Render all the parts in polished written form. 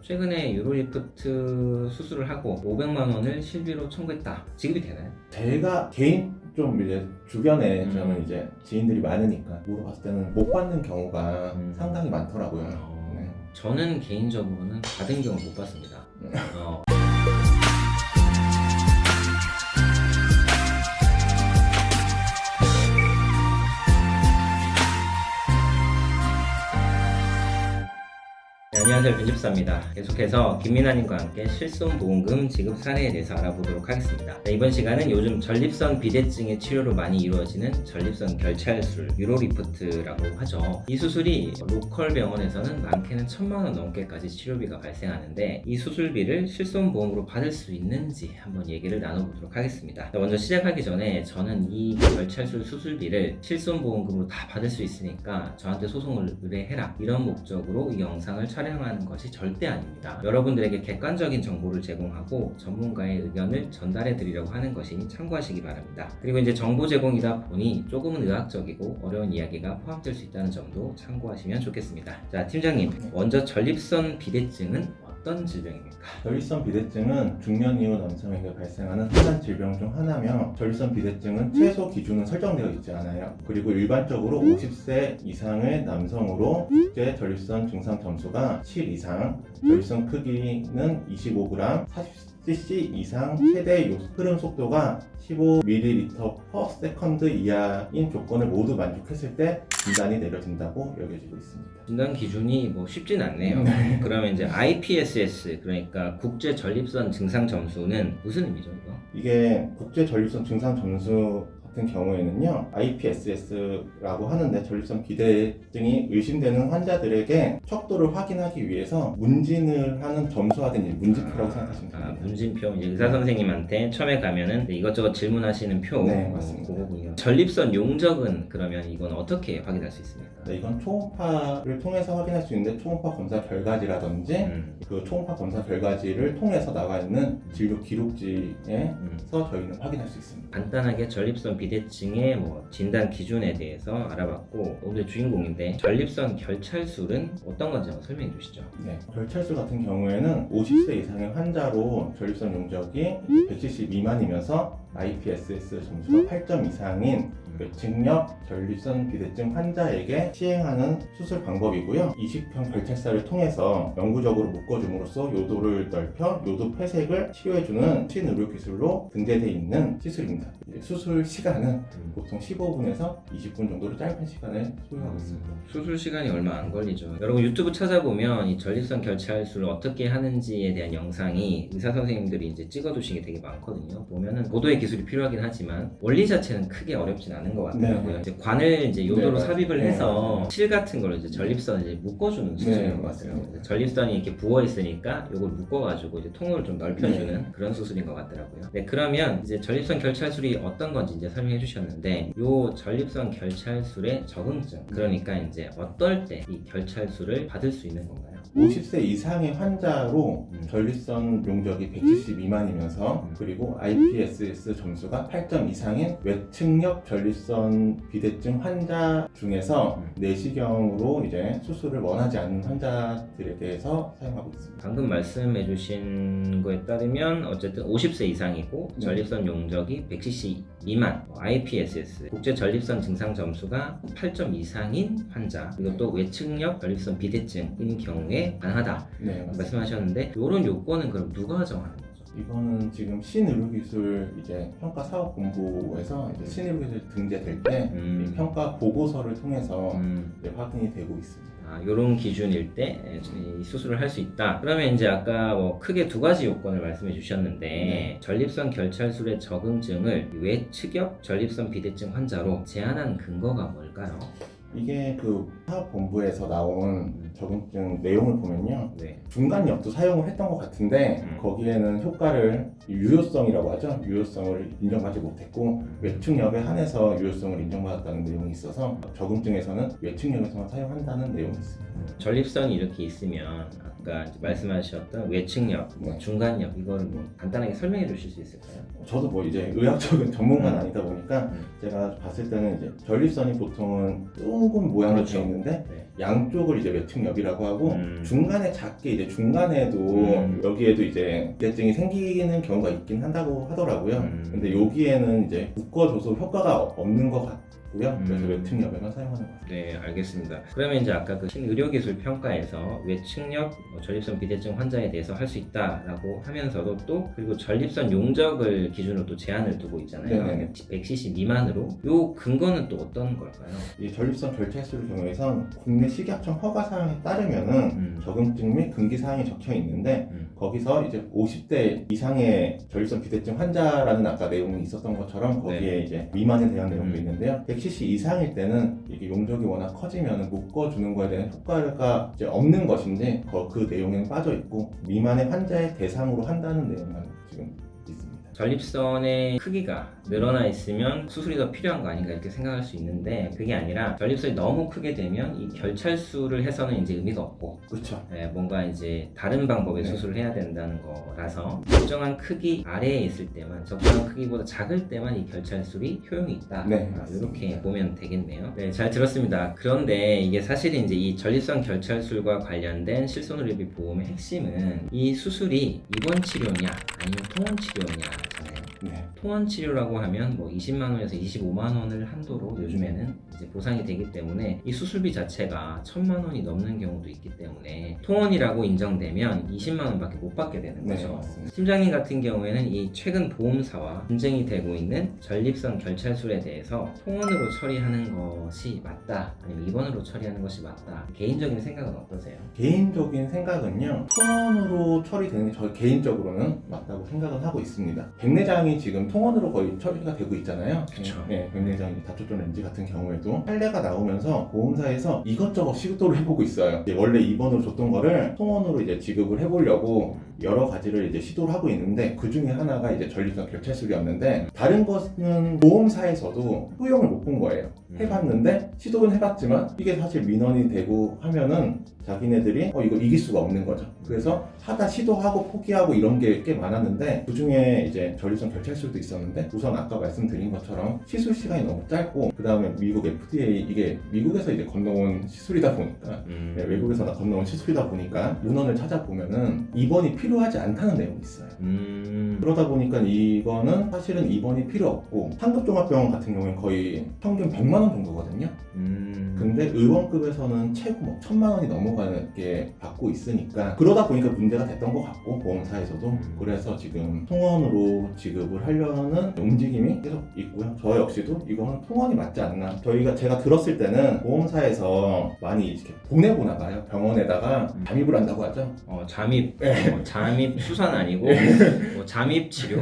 최근에 유로리프트 수술을 하고 500만 원을 실비로 청구했다. 지급이 되나요? 제가 개인 좀 이제 주변에 저는 이제 지인들이 많으니까 물어봤을 때는 못 받는 경우가 상당히 많더라고요. 네. 저는 개인적으로는 받은 경우 못 봤습니다. 네, 안녕하세요, 변집사입니다. 계속해서 김민아님과 함께 실손보험금 지급 사례에 대해서 알아보도록 하겠습니다. 네, 이번 시간은 요즘 전립선 비대증의 치료로 많이 이루어지는 전립선 결찰술, 유로리프트라고 하죠. 이 수술이 로컬 병원에서는 많게는 1,000만 원 넘게까지 치료비가 발생하는데 이 수술비를 실손보험으로 받을 수 있는지 한번 얘기를 나눠보도록 하겠습니다. 먼저 시작하기 전에 저는 이 결찰술 수술비를 실손보험금으로 다 받을 수 있으니까 저한테 소송을 의뢰해라, 이런 목적으로 이 영상을 촬영하는 것이 절대 아닙니다. 여러분들에게 객관적인 정보를 제공하고 전문가의 의견을 전달해 드리려고 하는 것이니 참고하시기 바랍니다. 그리고 이제 정보 제공이다 보니 조금은 의학적이고 어려운 이야기가 포함될 수 있다는 점도 참고하시면 좋겠습니다. 자, 팀장님, 먼저 전립선 비대증은 어떤 질병입니까? 전립선 비대증은 중년 이후 남성에게 발생하는 흔한 질병 중 하나며, 전립선 비대증은 최소 기준은 설정되어 있지 않아요. 그리고 일반적으로 50세 이상의 남성으로 국제 전립선 증상 점수가 7 이상, 전립선 크기는 25g, 40cc 이상, 최대 흐름 속도가 15ml/s 이하인 조건을 모두 만족했을 때 진단이 내려진다고 여겨지고 있습니다. 진단 기준이 뭐 쉽진 않네요. 그러면 이제 IPSS, 그러니까 국제 전립선 증상 점수는 무슨 의미죠, 이거? 이게 국제 전립선 증상 점수 같은 경우에는요, IPSS라고 하는데, 전립선 비대증이 의심되는 환자들에게 척도를 확인하기 위해서 문진을 하는 점수화된 문진표라고 생각하시면 됩니다. 문진표, 이제 의사 선생님한테 처음에 가면은 이것저것 질문하시는 표. 네, 맞습니다. 그거군요. 전립선 용적은 그러면 이건 어떻게 확인할 수 있습니까? 네, 이건 초음파를 통해서 확인할 수 있는데, 초음파 검사 결과지라든지 그 초음파 검사 결과지를 통해서 나와 있는 진료 기록지에서 저희는 확인할 수 있습니다. 간단하게 전립선 비대증의 진단 기준에 대해서 알아봤고, 오늘 주인공인데 전립선 결찰술은 어떤 건지 한번 설명해 주시죠. 네, 결찰술 같은 경우에는 50세 이상의 환자로 전립선 용적이 170 미만이면서 IPSS 점수가 8점 이상인 외측력 전립선 비대증 환자에게 시행하는 수술 방법이고요. 이식형 결찰사를 통해서 영구적으로 묶어줌으로써 요도를 넓혀 요도 폐색을 치료해주는 신의료 기술로 등재되어 있는 시술입니다. 수술 시간은 보통 15분에서 20분 정도로 짧은 시간을 소요하고 있습니다. 수술 시간이 얼마 안 걸리죠. 여러분 유튜브 찾아보면 이 전립선 결찰술을 어떻게 하는지에 대한 영상이 의사 선생님들이 이제 찍어두신 게 되게 많거든요. 보면은 고도의 기술이 필요하긴 하지만 원리 자체는 크게 어렵진 않은 것 같더라고요. 네. 이제 관을 이제 요도로 네, 삽입을 네, 해서 네. 실 같은 걸 이제 전립선을 이제 묶어주는 수술인 것 같아요. 맞습니다. 전립선이 이렇게 부어 있으니까 요걸 묶어가지고 이제 통로를 좀 넓혀주는 그런 수술인 것 같더라고요. 네, 그러면 이제 전립선 결찰술이 어떤 건지 이제 설명해 주셨는데, 요 전립선 결찰술의 적응증, 그러니까 이제 어떨 때 이 결찰술을 받을 수 있는 건가요? 50세 이상의 환자로 전립선 용적이 170 미만이면서 그리고 IPSS 점수가 8점 이상인 외측력 전립선 비대증 환자 중에서 내시경으로 이제 수술을 원하지 않는 환자들에 대해서 사용하고 있습니다. 방금 말씀해 주신 거에 따르면 어쨌든 50세 이상이고 전립선 용적이 100cc 미만, IPSS 국제 전립선 증상 점수가 8점 이상인 환자, 그리고 또 외측력 전립선 비대증인 경우에 가능하다 말씀하셨는데, 이런 요건은 그럼 누가 정하는 거죠? 이거는 지금 신의료기술 이제 평가사업본부에서 이제 신의료기술 등재될 때 이 평가 보고서를 통해서 이제 확인이 되고 있습니다. 이런 기준일 때 이 수술을 할 수 있다. 그러면 이제 아까 크게 두 가지 요건을 말씀해 주셨는데, 전립선 결찰술의 적응증을 외측역 전립선 비대증 환자로 제한한 근거가 뭘까요? 이게 그 사업본부에서 나온 적응증 내용을 보면요, 네. 중간엽도 사용을 했던 것 같은데 거기에는 효과를, 유효성이라고 하죠, 유효성을 인정받지 못했고 외측력에 한해서 유효성을 인정받았다는 내용이 있어서 적응증에서는 외측력에서만 사용한다는 내용이 있습니다. 전립선이 이렇게 있으면 아까 이제 말씀하셨던 외측력, 중간력, 이거를 간단하게 설명해 주실 수 있을까요? 저도 이제 의학적인 전문가는 아니다 보니까 제가 봤을 때는 이제 전립선이 보통은 둥근 모양으로 되어 있는데 양쪽을 이제 외측엽이라고 하고 중간에 작게 이제 중간에도 여기에도 이제 비대증이 생기는 경우가 있긴 한다고 하더라고요. 근데 여기에는 이제 묶어줘서 효과가 없는 것 같고요. 그래서 외측엽에만 사용하는 것 같아요. 네, 알겠습니다. 그러면 이제 아까 그 신의료기술 평가에서 외측엽 전립선 비대증 환자에 대해서 할 수 있다라고 하면서도 또 그리고 전립선 용적을 기준으로 또 제한을 두고 있잖아요. 네네. 100cc 미만으로. 요 근거는 또 어떤 걸까요? 이 전립선 결찰수의 경우에선 국내 식약청 허가 사항에 따르면은 적응증 및 금기 사항이 적혀 있는데 거기서 이제 50대 이상의 전립선 비대증 환자라는 아까 내용이 있었던 것처럼 거기에 네. 이제 미만에 대한 내용도 있는데요. 100cc 이상일 때는 이게 용적이 워낙 커지면 묶어주는 거에 대한 효과가 이제 없는 것인지 그 내용에는 빠져 있고 미만의 환자의 대상으로 한다는 내용만 지금 있습니다. 전립선의 크기가 늘어나 있으면 수술이 더 필요한 거 아닌가 이렇게 생각할 수 있는데 그게 아니라 전립선이 너무 크게 되면 이 결찰수를 해서는 이제 의미가 없고 그렇죠. 뭔가 이제 다른 방법의 네. 수술을 해야 된다는 거라서 적정한 크기 아래에 있을 때만 적정한 크기보다 작을 때만 이 결찰술이 효용이 있다. 네, 이렇게 보면 되겠네요. 네, 잘 들었습니다. 그런데 이게 사실 이제 이 전립선 결찰술과 관련된 실손의료비 보험의 핵심은 이 수술이 입원 치료냐 아니면 통원 치료냐잖아요. 네. 통원 치료라고 하면 뭐 20만 원에서 25만 원을 한도로 요즘에는 이제 보상이 되기 때문에 이 수술비 자체가 1,000만 원이 넘는 경우도 있기 때문에 통원이라고 인정되면 20만 원밖에 못 받게 되는 네, 거죠. 맞습니다. 팀장님 같은 경우에는 이 최근 보험사와 분쟁이 되고 있는 전립선 결찰술에 대해서 통원으로 처리하는 것이 맞다 아니면 입원으로 처리하는 것이 맞다 개인적인 생각은 어떠세요? 개인적인 생각은요, 통원으로 처리되는 게 저 개인적으로는 맞다고 생각을 하고 있습니다. 백내장이 지금 통원으로 거의 처리가 되고 있잖아요. 그쵸. 네, 백내장 다초점 렌즈 같은 경우에도 판례가 나오면서 보험사에서 이것저것 시도를 해보고 있어요. 이제 원래 입원으로 줬던 거를 통원으로 이제 지급을 해보려고 여러 가지를 이제 시도를 하고 있는데 그 중에 하나가 이제 전립선 결찰술이었는데 다른 것은 보험사에서도 효용을 못 본 거예요. 해봤는데 시도는 해봤지만 이게 사실 민원이 되고 하면은 자기네들이 이거 이길 수가 없는 거죠. 그래서 하다 시도하고 포기하고 이런 게 꽤 많았는데 그 중에 이제 전립선 결찰술도 있었는데 우선 아까 말씀드린 것처럼 시술 시간이 너무 짧고 그 다음에 미국 FDA 이게 미국에서 이제 건너온 시술이다 보니까 네, 외국에서 건너온 시술이다 보니까 문헌을 찾아보면은 입원이 필요하지 않다는 내용이 있어요. 그러다 보니까 이거는 사실은 입원이 필요 없고 상급종합병원 같은 경우는 거의 평균 100만 원 정도거든요. 근데 의원급에서는 최고 뭐 1,000만 원이 넘어가는 게 받고 있으니까 그러다 보니까 문제가 됐던 것 같고 보험사에서도 그래서 지금 통원으로 지급을 하려는 움직임이 계속 있고요. 저 역시도 이거는 통원이 맞지 않나. 제가 들었을 때는 보험사에서 많이 이렇게 보내보나 봐요. 병원에다가 잠입을 한다고 하죠. 잠입 수산 아니고 뭐 잠입 치료.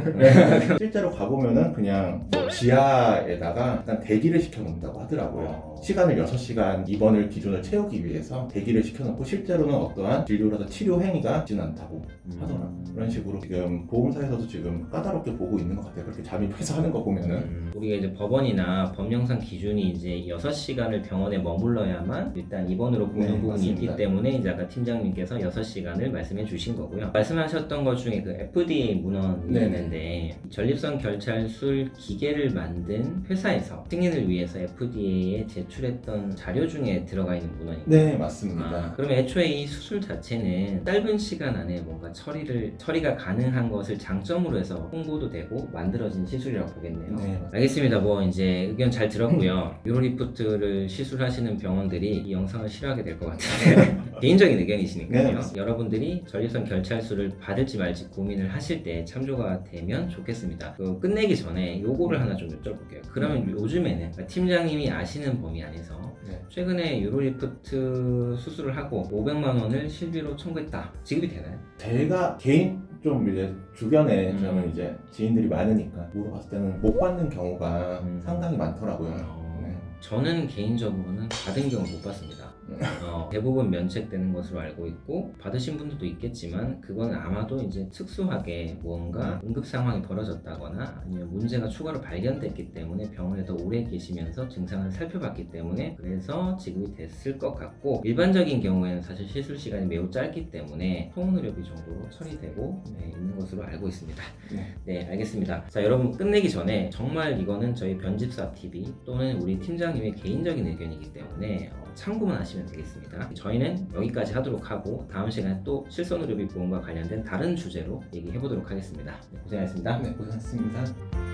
실제로 가보면은 그냥 뭐 지하에다가 일단 대기를 시켜놓는다고 하더라고요. 시간을 6시간 입원을 기준을 채우기 위해서 대기를 시켜놓고 실제로는 어떠한 진료라든 치료 행위가 있지는 않다고 하더라고요. 그런 식으로 지금 보험사에서도 지금 까다롭게 보고 있는 것 같아요. 그렇게 잠입해서 하는 거 보면은. 우리가 이제 법원이나 법령상 기준이 이제 6시간을 병원에 머물러야만 일단 입원으로 보는 네, 부분이 맞습니다. 있기 때문에 이제 아까 팀장님께서 6시간을 말씀해 주신 거고요. 말씀하셨던 것 중에 그 FDA 문헌이 네네. 있는데 전립선 결찰술 기계를 만든 회사에서 승인을 위해서 FDA에 제출했던 자료 중에 들어가 있는 문헌입니다. 네, 맞습니다. 그러면 애초에 이 수술 자체는 짧은 시간 안에 뭔가 처리가 가능한 것을 장점으로 해서 홍보도 되고 만들어진 시술이라고 보겠네요. 네, 알겠습니다. 뭐 이제 의견 잘 들었고요. 유로리프트를 시술하시는 병원들이 이 영상을 싫어하게 될 것 같은데 개인적인 의견이시니까요. 네, 맞습니다. 여러분들이 전립선 결찰술을 받을지 말지 고민을 하실 때 참조가 되면 좋겠습니다. 끝내기 전에 요거를 하나 좀 여쭤볼게요. 그러면 요즘에는 그러니까 팀장님이 아시는 범위 안에서 네. 최근에 유로리프트 수술을 하고 500만 원을 실비로 청구했다. 지급이 되나요? 제가 개인 좀 이제 주변에 저는 이제 지인들이 많으니까 물어봤을 때는 못 받는 경우가 상당히 많더라고요. 네. 저는 개인적으로는 받은 경우 못 봤습니다. 대부분 면책되는 것으로 알고 있고 받으신 분들도 있겠지만 그건 아마도 이제 특수하게 무언가 응급 상황이 벌어졌다거나 아니면 문제가 추가로 발견됐기 때문에 병원에 더 오래 계시면서 증상을 살펴봤기 때문에 그래서 지급이 됐을 것 같고 일반적인 경우에는 사실 시술 시간이 매우 짧기 때문에 통원의료비 정도로 처리되고 있는 것으로 알고 있습니다. 네, 알겠습니다. 자, 여러분 끝내기 전에 정말 이거는 저희 변집사 TV 또는 우리 팀장님의 개인적인 의견이기 때문에 참고만 하시면 하시면 되겠습니다. 저희는 여기까지 하도록 하고 다음 시간에 또 실손의료비 보험과 관련된 다른 주제로 얘기해 보도록 하겠습니다. 네, 고생하셨습니다. 네, 고생하셨습니다.